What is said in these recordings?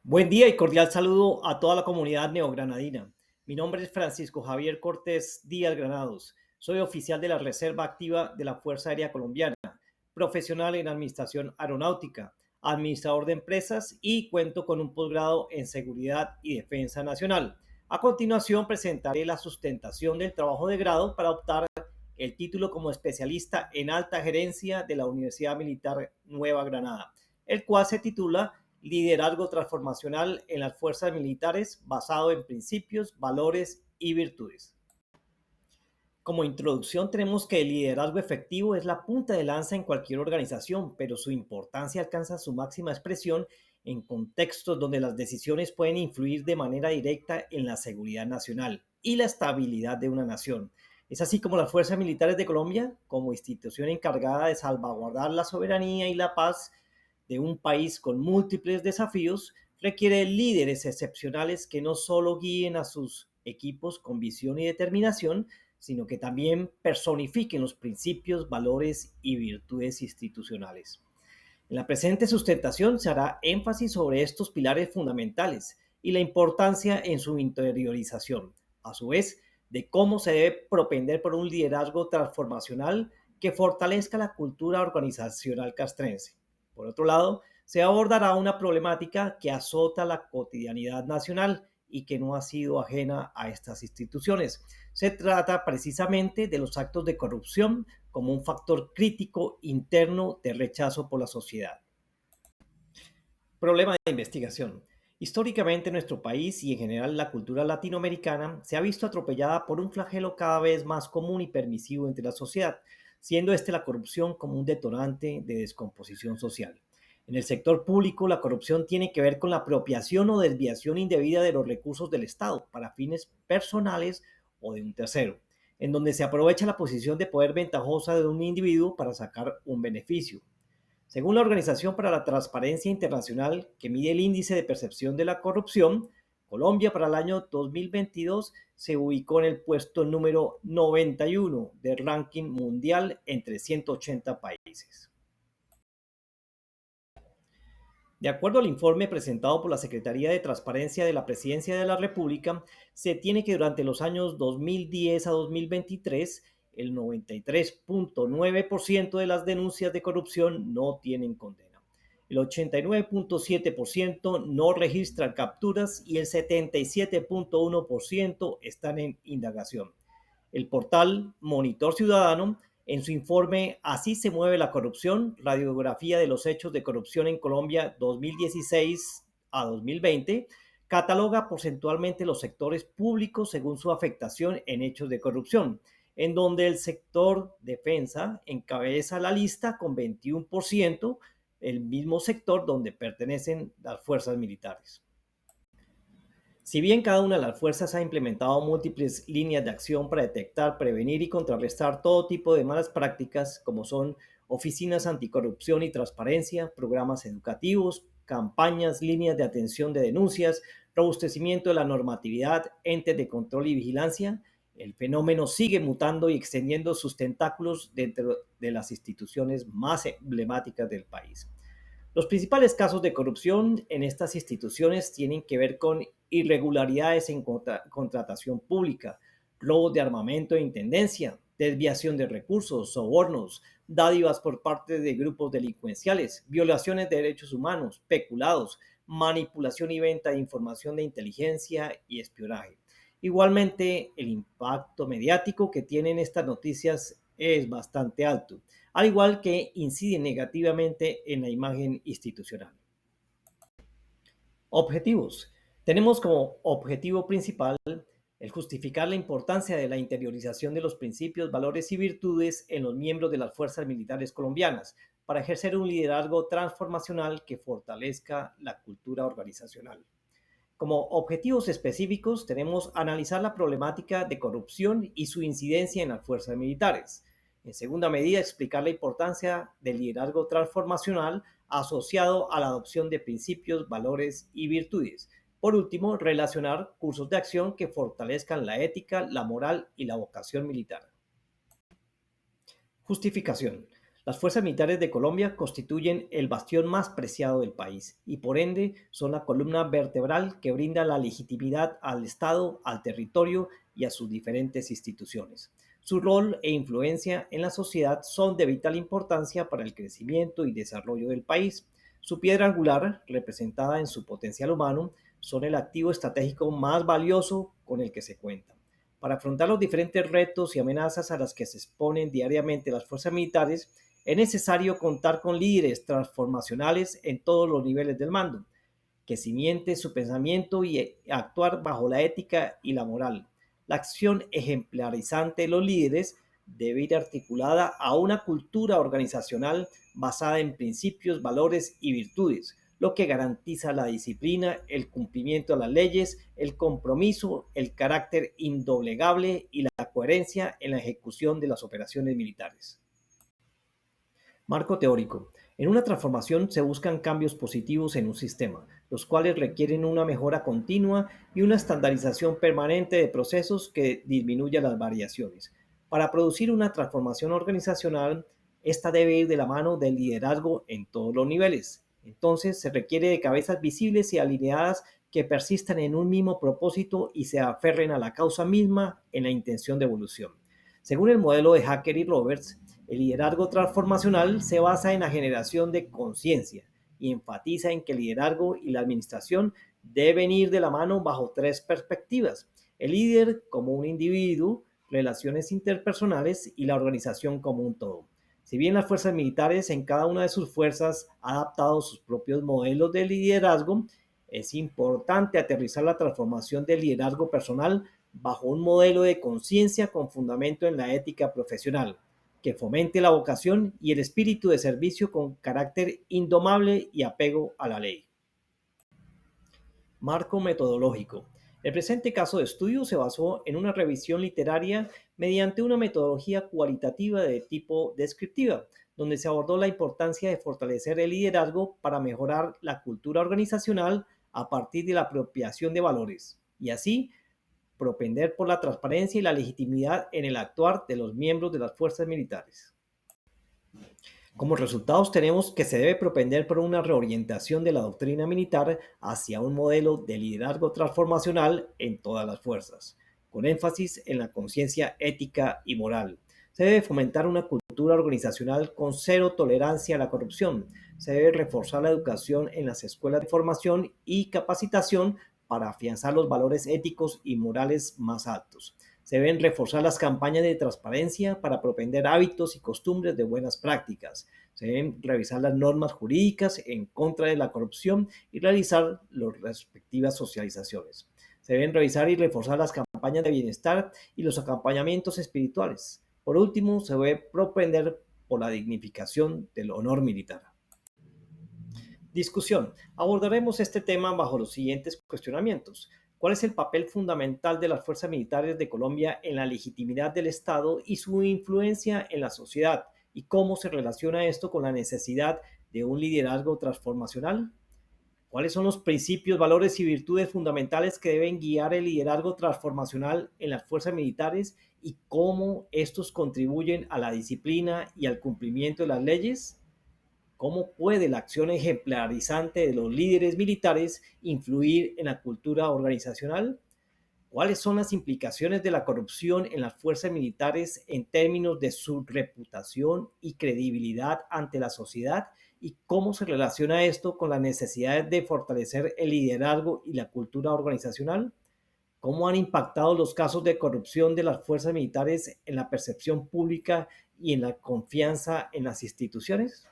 Buen día y cordial saludo a toda la comunidad neogranadina. Mi nombre es Francisco Javier Cortés Díaz Granados. Soy oficial de la Reserva Activa de la Fuerza Aérea Colombiana, profesional en Administración Aeronáutica, administrador de empresas y cuento con un posgrado en Seguridad y Defensa Nacional. A continuación presentaré la sustentación del trabajo de grado para optar el título como especialista en alta gerencia de la Universidad Militar Nueva Granada, el cual se titula Liderazgo transformacional en las fuerzas militares basado en principios, valores y virtudes. Como introducción tenemos que el liderazgo efectivo es la punta de lanza en cualquier organización, pero su importancia alcanza su máxima expresión en contextos donde las decisiones pueden influir de manera directa en la seguridad nacional y la estabilidad de una nación. Es así como las fuerzas militares de Colombia, como institución encargada de salvaguardar la soberanía y la paz de un país con múltiples desafíos, requiere líderes excepcionales que no solo guíen a sus equipos con visión y determinación, sino que también personifiquen los principios, valores y virtudes institucionales. En la presente sustentación se hará énfasis sobre estos pilares fundamentales y la importancia en su interiorización, a su vez, de cómo se debe propender por un liderazgo transformacional que fortalezca la cultura organizacional castrense. Por otro lado, se abordará una problemática que azota la cotidianidad nacional y que no ha sido ajena a estas instituciones. Se trata precisamente de los actos de corrupción como un factor crítico interno de rechazo por la sociedad. Problema de investigación. Históricamente nuestro país y en general la cultura latinoamericana se ha visto atropellada por un flagelo cada vez más común y permisivo entre la sociedad, siendo este la corrupción como un detonante de descomposición social. En el sector público, la corrupción tiene que ver con la apropiación o desviación indebida de los recursos del Estado para fines personales o de un tercero, en donde se aprovecha la posición de poder ventajosa de un individuo para sacar un beneficio. Según la Organización para la Transparencia Internacional, que mide el índice de percepción de la corrupción, Colombia para el año 2022 se ubicó en el puesto número 91 del ranking mundial entre 180 países. De acuerdo al informe presentado por la Secretaría de Transparencia de la Presidencia de la República, se tiene que durante los años 2010 a 2023, el 93.9% de las denuncias de corrupción no tienen condena. El 89.7% no registran capturas y el 77.1% están en indagación. El portal Monitor Ciudadano, en su informe Así se mueve la corrupción, radiografía de los hechos de corrupción en Colombia 2016 a 2020, cataloga porcentualmente los sectores públicos según su afectación en hechos de corrupción, en donde el sector defensa encabeza la lista con 21%, el mismo sector donde pertenecen las fuerzas militares. Si bien cada una de las fuerzas ha implementado múltiples líneas de acción para detectar, prevenir y contrarrestar todo tipo de malas prácticas, como son oficinas anticorrupción y transparencia, programas educativos, campañas, líneas de atención de denuncias, robustecimiento de la normatividad, entes de control y vigilancia, el fenómeno sigue mutando y extendiendo sus tentáculos dentro de las instituciones más emblemáticas del país. Los principales casos de corrupción en estas instituciones tienen que ver con irregularidades en contratación pública, robos de armamento e intendencia, desviación de recursos, sobornos, dádivas por parte de grupos delincuenciales, violaciones de derechos humanos, peculados, manipulación y venta de información de inteligencia y espionaje. Igualmente, el impacto mediático que tienen estas noticias es bastante alto, al igual que incide negativamente en la imagen institucional. Objetivos. Tenemos como objetivo principal el justificar la importancia de la interiorización de los principios, valores y virtudes en los miembros de las fuerzas militares colombianas para ejercer un liderazgo transformacional que fortalezca la cultura organizacional. Como objetivos específicos tenemos analizar la problemática de corrupción y su incidencia en las fuerzas militares. En segunda medida, explicar la importancia del liderazgo transformacional asociado a la adopción de principios, valores y virtudes. Por último, relacionar cursos de acción que fortalezcan la ética, la moral y la vocación militar. Justificación. Las fuerzas militares de Colombia constituyen el bastión más preciado del país y por ende son la columna vertebral que brinda la legitimidad al Estado, al territorio y a sus diferentes instituciones. Su rol e influencia en la sociedad son de vital importancia para el crecimiento y desarrollo del país. Su piedra angular, representada en su potencial humano, son el activo estratégico más valioso con el que se cuenta. Para afrontar los diferentes retos y amenazas a las que se exponen diariamente las fuerzas militares, es necesario contar con líderes transformacionales en todos los niveles del mando, que cimente su pensamiento y actuar bajo la ética y la moral. La acción ejemplarizante de los líderes debe ir articulada a una cultura organizacional basada en principios, valores y virtudes, lo que garantiza la disciplina, el cumplimiento de las leyes, el compromiso, el carácter indoblegable y la coherencia en la ejecución de las operaciones militares. Marco teórico. En una transformación se buscan cambios positivos en un sistema, los cuales requieren una mejora continua y una estandarización permanente de procesos que disminuya las variaciones. Para producir una transformación organizacional, esta debe ir de la mano del liderazgo en todos los niveles. Entonces, se requiere de cabezas visibles y alineadas que persistan en un mismo propósito y se aferren a la causa misma en la intención de evolución. Según el modelo de Hacker y Roberts, el liderazgo transformacional se basa en la generación de conciencia y enfatiza en que el liderazgo y la administración deben ir de la mano bajo tres perspectivas: el líder como un individuo, relaciones interpersonales y la organización como un todo. Si bien las fuerzas militares en cada una de sus fuerzas han adaptado sus propios modelos de liderazgo, es importante aterrizar la transformación del liderazgo personal bajo un modelo de conciencia con fundamento en la ética profesional, que fomente la vocación y el espíritu de servicio con carácter indomable y apego a la ley. Marco metodológico. El presente caso de estudio se basó en una revisión literaria mediante una metodología cualitativa de tipo descriptiva, donde se abordó la importancia de fortalecer el liderazgo para mejorar la cultura organizacional a partir de la apropiación de valores y así propender por la transparencia y la legitimidad en el actuar de los miembros de las fuerzas militares. Como resultados tenemos que se debe propender por una reorientación de la doctrina militar hacia un modelo de liderazgo transformacional en todas las fuerzas, con énfasis en la conciencia ética y moral. Se debe fomentar una cultura organizacional con cero tolerancia a la corrupción. Se debe reforzar la educación en las escuelas de formación y capacitación para afianzar los valores éticos y morales más altos. Se deben reforzar las campañas de transparencia para propender hábitos y costumbres de buenas prácticas. Se deben revisar las normas jurídicas en contra de la corrupción y realizar las respectivas socializaciones. Se deben revisar y reforzar las campañas de bienestar y los acompañamientos espirituales. Por último, se debe propender por la dignificación del honor militar. Discusión. Abordaremos este tema bajo los siguientes cuestionamientos. ¿Cuál es el papel fundamental de las fuerzas militares de Colombia en la legitimidad del Estado y su influencia en la sociedad? ¿Y cómo se relaciona esto con la necesidad de un liderazgo transformacional? ¿Cuáles son los principios, valores y virtudes fundamentales que deben guiar el liderazgo transformacional en las fuerzas militares y cómo estos contribuyen a la disciplina y al cumplimiento de las leyes? ¿Cómo puede la acción ejemplarizante de los líderes militares influir en la cultura organizacional? ¿Cuáles son las implicaciones de la corrupción en las fuerzas militares en términos de su reputación y credibilidad ante la sociedad? ¿Y cómo se relaciona esto con la necesidad de fortalecer el liderazgo y la cultura organizacional? ¿Cómo han impactado los casos de corrupción de las fuerzas militares en la percepción pública y en la confianza en las instituciones?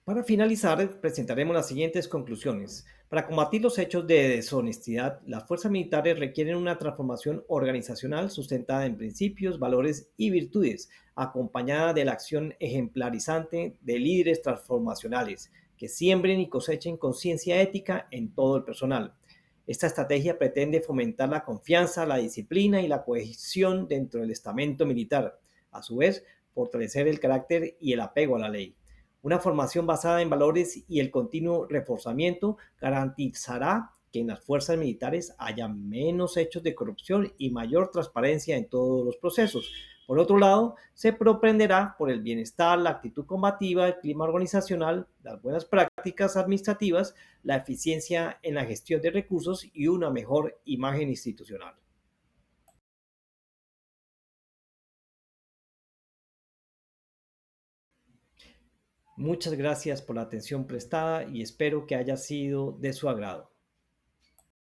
Para finalizar, presentaremos las siguientes conclusiones. Para combatir los hechos de deshonestidad, las fuerzas militares requieren una transformación organizacional sustentada en principios, valores y virtudes, acompañada de la acción ejemplarizante de líderes transformacionales que siembren y cosechen conciencia ética en todo el personal. Esta estrategia pretende fomentar la confianza, la disciplina y la cohesión dentro del estamento militar. A su vez, fortalecer el carácter y el apego a la ley. Una formación basada en valores y el continuo reforzamiento garantizará que en las fuerzas militares haya menos hechos de corrupción y mayor transparencia en todos los procesos. Por otro lado, se proprenderá por el bienestar, la actitud combativa, el clima organizacional, las buenas prácticas administrativas, la eficiencia en la gestión de recursos y una mejor imagen institucional. Muchas gracias por la atención prestada y espero que haya sido de su agrado.